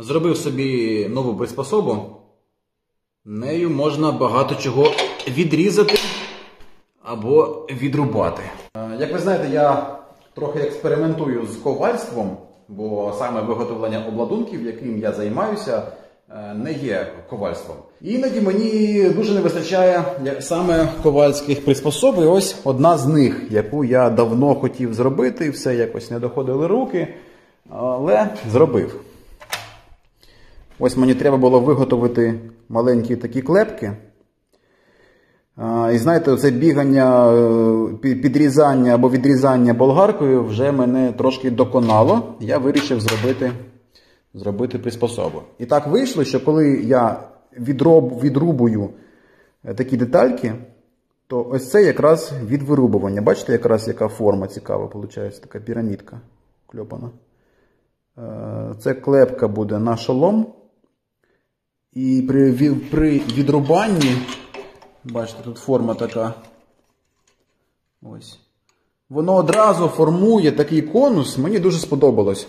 Зробив собі нову приспособу. Нею можна багато чого відрізати або відрубати. Як ви знаєте, я трохи експериментую з ковальством, бо саме виготовлення обладунків, яким я займаюся, не є ковальством. Іноді мені дуже не вистачає саме ковальських приспособ, і ось одна з них, яку я давно хотів зробити, все якось не доходили руки, але зробив. Ось мені треба було виготовити маленькі такі клепки. І знаєте, оце бігання, підрізання або відрізання болгаркою вже мене трошки доконало. Я вирішив зробити приспособу. І так вийшло, що коли я відрубую такі детальки, то ось це якраз від вирубування. Бачите, якраз яка форма цікава, виходить, така пірамідка кльопана. Це клепка буде на шолом. І при відрубанні, бачите, тут форма така, ось, воно одразу формує такий конус, мені дуже сподобалось.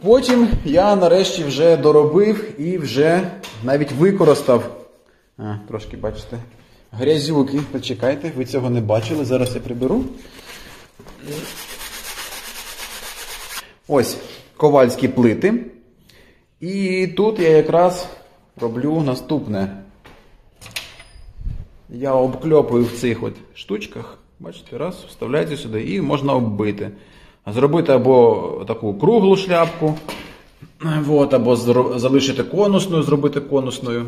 Потім я нарешті вже доробив і вже навіть використав, трошки, бачите, грязюки, почекайте, ви цього не бачили, зараз я приберу. Ось, ковальські плити. І тут я якраз роблю наступне. Я обкльопую в цих от штучках, бачите, раз, вставляється сюди і можна оббити. Зробити або таку круглу шляпку, або залишити конусною, зробити конусною.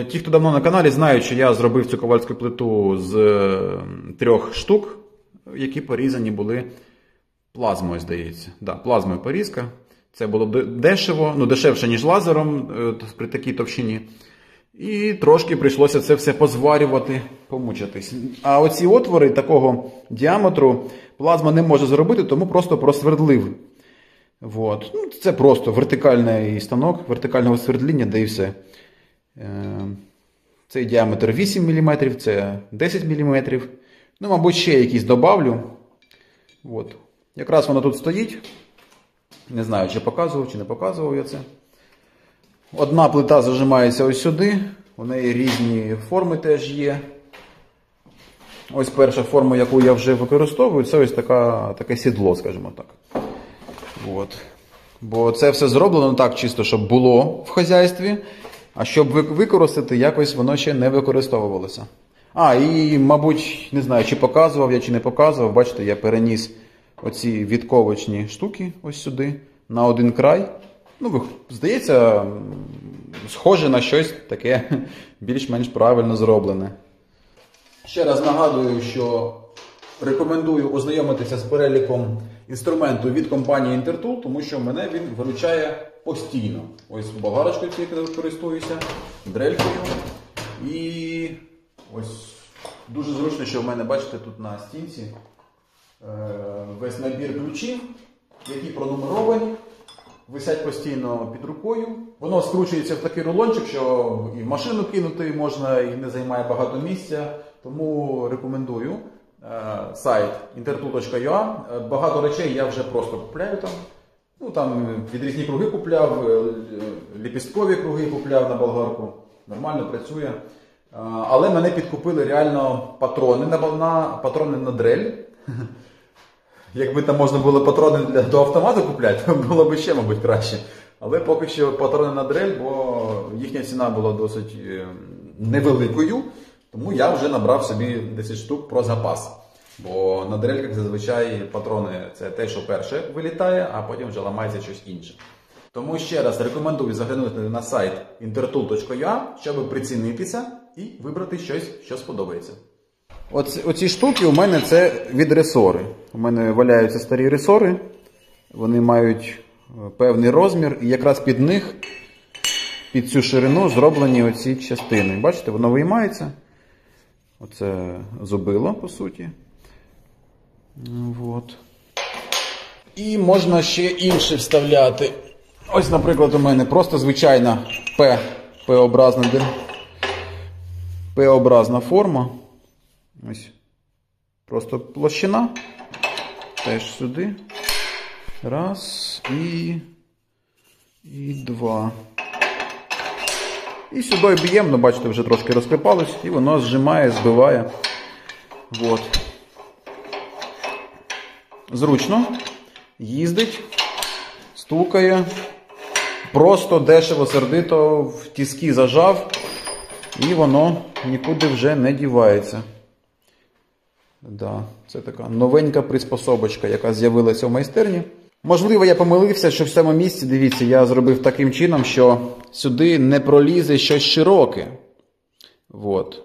Ті, хто давно на каналі, знають, що я зробив цю ковальську плиту з 3 штук, які порізані були плазмою, здається. Да, плазмою порізка. Це було дешево, дешевше, ніж лазером при такій товщині. І трошки прийшлося це все позварювати, помучитись. А оці отвори такого діаметру плазма не може зробити, тому просто просвердлив. Вот. Це просто вертикальний станок, вертикального свердління, де і все. Цей діаметр 8 мм, це 10 мм. Мабуть, ще якісь добавлю. Вот. Якраз воно тут стоїть. Не знаю, чи показував, чи не показував я це. Одна плита зажимається ось сюди. У неї різні форми теж є. Ось перша форма, яку я вже використовую, це ось таке сідло, скажімо так. От. Бо це все зроблено так чисто, щоб було в хазяйстві, а щоб використати, якось воно ще не використовувалося. І, мабуть, не знаю, чи показував я, чи не показував. Бачите, я переніс оці відковочні штуки ось сюди, на один край. Здається, схоже на щось таке більш-менш правильно зроблене. Ще раз нагадую, що рекомендую ознайомитися з переліком інструменту від компанії Intertool, тому що мене він виручає постійно. Ось болгарочкою цією користуюся, дрелькою. І ось дуже зручно, що в мене, бачите, тут на стінці весь набір ключів, які пронумеровані, висять постійно під рукою. Воно скручується в такий рулончик, що і в машину кинути можна, і не займає багато місця. Тому рекомендую сайт intertool.ua. Багато речей я вже просто купляю там. Там відрізні круги купляв, ліпісткові круги купляв на болгарку. Нормально працює. Але мене підкупили реально патрони на дрель. Якби там можна було патрони до автомату купляти, то було б ще, мабуть, краще. Але поки що патрони на дрель, бо їхня ціна була досить невеликою. Тому я вже набрав собі 10 штук про запас. Бо на дрельках зазвичай патрони – це те, що перше вилітає, а потім вже ламається щось інше. Тому ще раз рекомендую заглянути на сайт intertool.ua, щоб прицінитися і вибрати щось, що сподобається. Оці штуки у мене це від ресори. У мене валяються старі ресори, вони мають певний розмір, і якраз під них, під цю ширину зроблені оці частини. Бачите, воно виймається. Оце зубило, по суті. Вот. І можна ще інше вставляти. Ось, наприклад, у мене просто звичайна П-образна форма. Ось. Просто площина. Теж сюди. Раз і два. І сюди б'ємо, ну бачите, вже трошки розклепалось, і воно зжимає, збиває. Вот. Зручно. Їздить, стукає. Просто дешево, сердито, в тиски зажав, і воно нікуди вже не дівається. Да, це така новенька приспособочка, яка з'явилася в майстерні. Можливо, я помилився, що в цьому місці, дивіться, я зробив таким чином, що сюди не пролізе щось широке. Вот.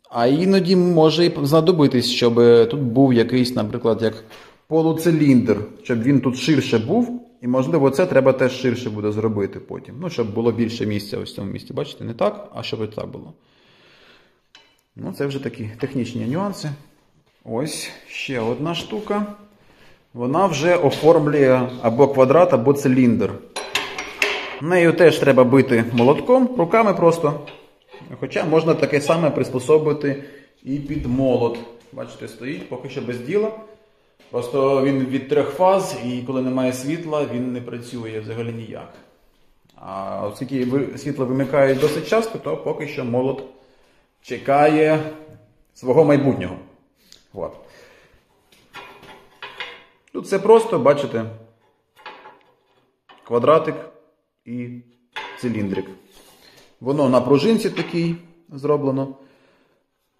А іноді може і знадобитись, щоб тут був якийсь, наприклад, як полуциліндр, щоб він тут ширше був. І, можливо, це треба теж ширше буде зробити потім. Ну, щоб було більше місця ось в цьому місці. Бачите, не так, а щоб і так було. Ну, це вже такі технічні нюанси. Ось ще одна штука. Вона вже оформлює або квадрат, або циліндр. Нею теж треба бити молотком, руками просто. Хоча можна таке саме приспособити і під молот. Бачите, стоїть поки що без діла. Просто він від 3 фаз, і коли немає світла, він не працює взагалі ніяк. А оскільки світло вимикають досить часто, то поки що молот чекає свого майбутнього. От. Тут все просто, бачите, квадратик і циліндрик. Воно на пружинці такій зроблено.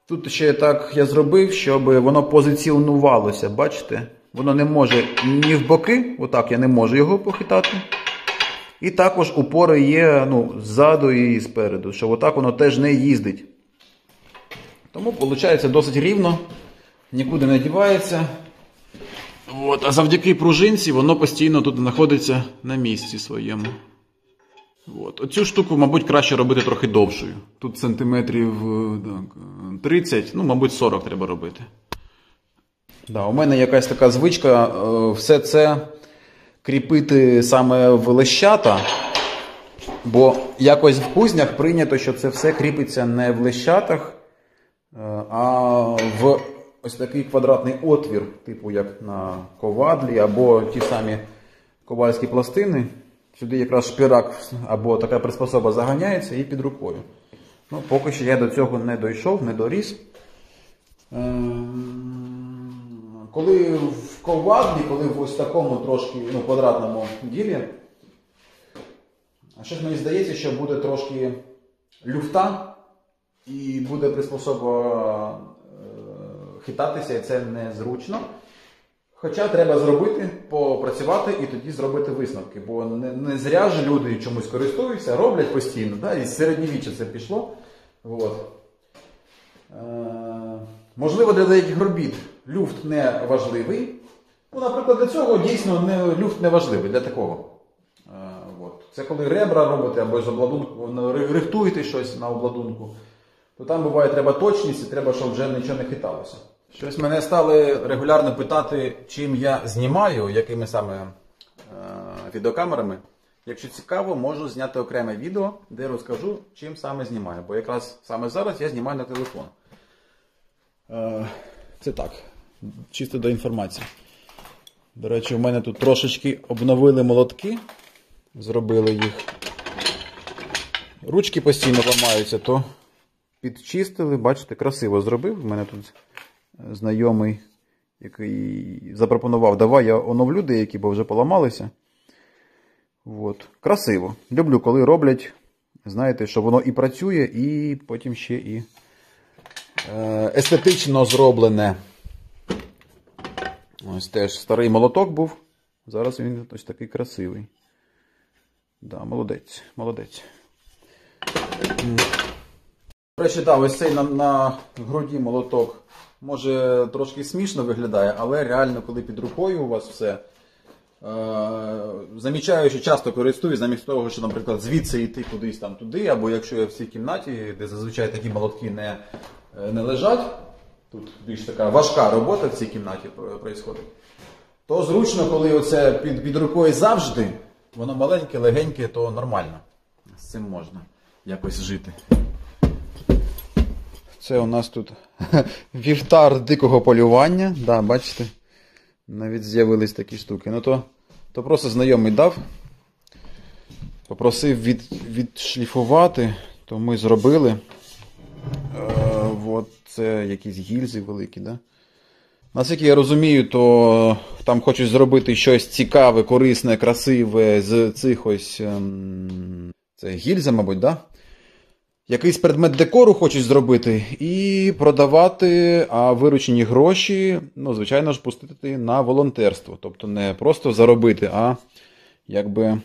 Тут ще так я зробив, щоб воно позиціонувалося, бачите? Воно не може ні в боки, отак я не можу його похитати. І також упори є, ну, ззаду і спереду, що отак воно теж не їздить. Тому виходить досить рівно, нікуди не дівається. От, а завдяки пружинці воно постійно тут знаходиться на місці своєму. От. Оцю штуку, мабуть, краще робити трохи довшою. Тут сантиметрів так, 30, ну, мабуть, 40 треба робити. Да, у мене якась така звичка все це кріпити саме в лещата, бо якось в кузнях прийнято, що це все кріпиться не в лещатах, а в ось такий квадратний отвір, типу як на ковадлі або ті самі ковальські пластини. Сюди якраз шпірак або така приспособа заганяється і під рукою. Ну, поки що я до цього не дійшов, не доріс. Коли в ковадлі, коли в ось такому трошки квадратному ділі, щось мені здається, що буде трошки люфта і буде приспособа хитатися, і це незручно. Хоча треба зробити, попрацювати і тоді зробити висновки. Бо не зря ж люди чомусь користуються, роблять постійно. Да? І з середньовіччя це пішло. От. Можливо, для деяких робіт люфт не важливий. Ну, наприклад, для цього дійсно люфт не важливий, для такого. От. Це коли ребра робите або з обладунку, рихтуєте щось на обладунку, то там буває треба точність і треба, щоб вже нічого не хиталося. Щось мене стали регулярно питати, чим я знімаю, якими саме відеокамерами. Якщо цікаво, можу зняти окреме відео, де розкажу, чим саме знімаю. Бо якраз саме зараз я знімаю на телефон. Це так, чисто до інформації. До речі, у мене тут трошечки обновили молотки. Зробили їх. Ручки постійно ламаються, то підчистили. Бачите, красиво зробив. У мене тут знайомий, який запропонував, давай я оновлю деякі, бо вже поламалися. От. Красиво. Люблю, коли роблять, знаєте, що воно і працює, і потім ще і естетично зроблене. Ось теж старий молоток був, зараз він ось такий красивий. Да, молодець, молодець. До речі, да, ось цей на груді молоток може трошки смішно виглядає, але реально, коли під рукою у вас все, замічаю, що часто користуюсь, замість того, що, наприклад, звідси йти кудись там туди, або якщо я в цій кімнаті, де зазвичай такі молотки не лежать, тут більш така важка робота в цій кімнаті відбувається, то зручно, коли оце під рукою завжди, воно маленьке, легеньке, то нормально. З цим можна якось жити. Це у нас тут вівтар дикого полювання. Да, бачите, навіть з'явились такі штуки. Ну то то просто знайомий дав. Попросив відшліфувати, то ми зробили. От це якісь гільзи великі, да? Наскільки я розумію, то там хочуть зробити щось цікаве, корисне, красиве з цих ось... Це гільза, мабуть, да? Якийсь предмет декору хочуть зробити і продавати, а виручені гроші, ну, звичайно ж, пустити на волонтерство. Тобто не просто заробити, а якби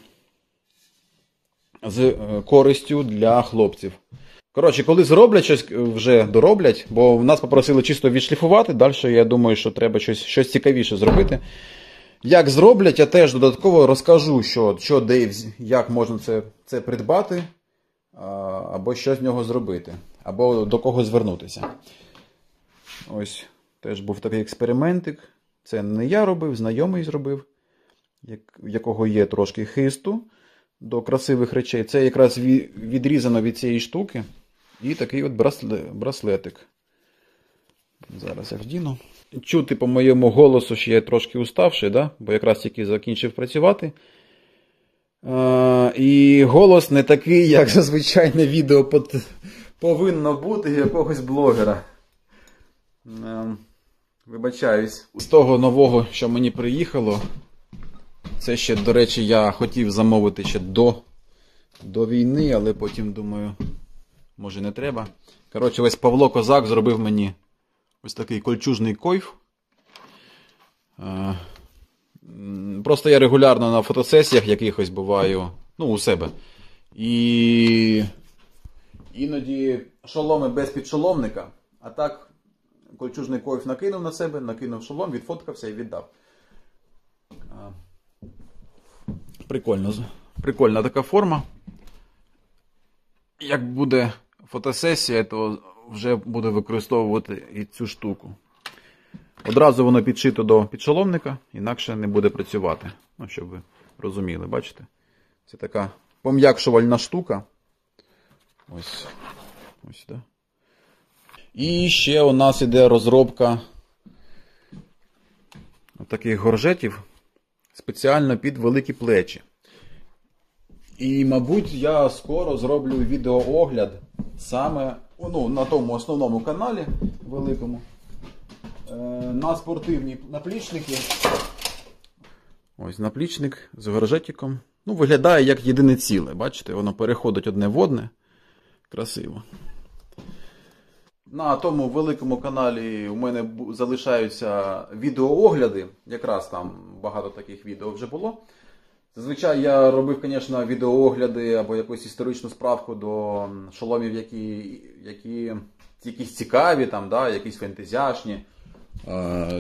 з користю для хлопців. Коротше, коли зроблять щось, вже дороблять, бо в нас попросили чисто відшліфувати, далі я думаю, що треба щось цікавіше зробити. Як зроблять, я теж додатково розкажу, що де, як можна це придбати, або що з нього зробити, або до кого звернутися. Ось, теж був такий експериментик. Це не я робив, знайомий зробив, в якого є трошки хисту до красивих речей. Це якраз відрізано від цієї штуки. І такий от браслетик. Зараз я вдіну. Чути по моєму голосу, що я трошки уставший, да? Бо якраз тільки закінчив працювати. І голос не такий, як зазвичайне відео повинно бути якогось блогера. Вибачаюсь. З того нового, що мені приїхало, це ще, до речі, я хотів замовити ще до війни, але потім думаю, може не треба. Коротше, ось Павло Козак зробив мені ось такий кольчужний койф. Просто я регулярно на фотосесіях якихось буваю, ну, у себе. І іноді шоломи без підшоломника, а так кольчужний койф накинув на себе, накинув шолом, відфоткався і віддав. Прикольно. Прикольна така форма. Як буде фотосесія, то вже буду використовувати і цю штуку. Одразу воно підшито до підшоломника, інакше не буде працювати. Ну, щоб ви розуміли, бачите? Це така пом'якшувальна штука. Ось, да. І ще у нас іде розробка таких горжетів спеціально під великі плечі. І, мабуть, я скоро зроблю відеоогляд саме на тому основному каналі великому на спортивні наплічники. Ось наплічник з горжетиком. Ну, виглядає як єдине ціле. Бачите, воно переходить одне в одне. Красиво. На тому великому каналі у мене залишаються відеоогляди. Якраз там багато таких відео вже було. Зазвичай я робив, звісно, відеоогляди або якусь історичну справку до шоломів, які якісь цікаві, там, да, якісь фентезіашні.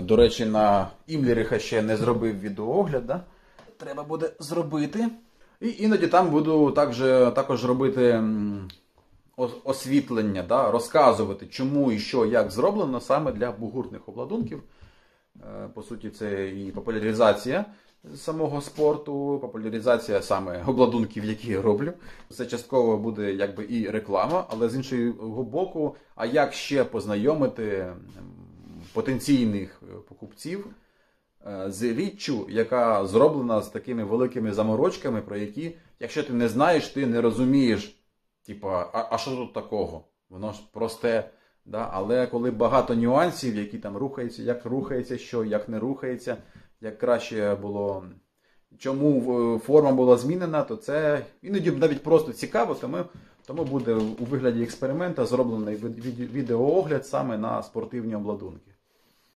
До речі, на Імлеріха ще не зробив відеоогляд. Да? Треба буде зробити. І іноді там буду також робити освітлення, да? Розказувати, чому і що, як зроблено саме для бугуртних обладунків. По суті, це і популяризація самого спорту, популяризація саме обладунків, які я роблю. Це частково буде якби і реклама, але з іншого боку, а як ще познайомити потенційних покупців з річчю, яка зроблена з такими великими заморочками, про які, якщо ти не знаєш, ти не розумієш, типа, а що тут такого? Воно ж просте. Да? Але коли багато нюансів, які там рухаються, як рухається що, як не рухається, як краще було, чому форма була змінена, то це іноді навіть просто цікаво, тому буде у вигляді експеримента зроблений відеоогляд саме на спортивні обладунки.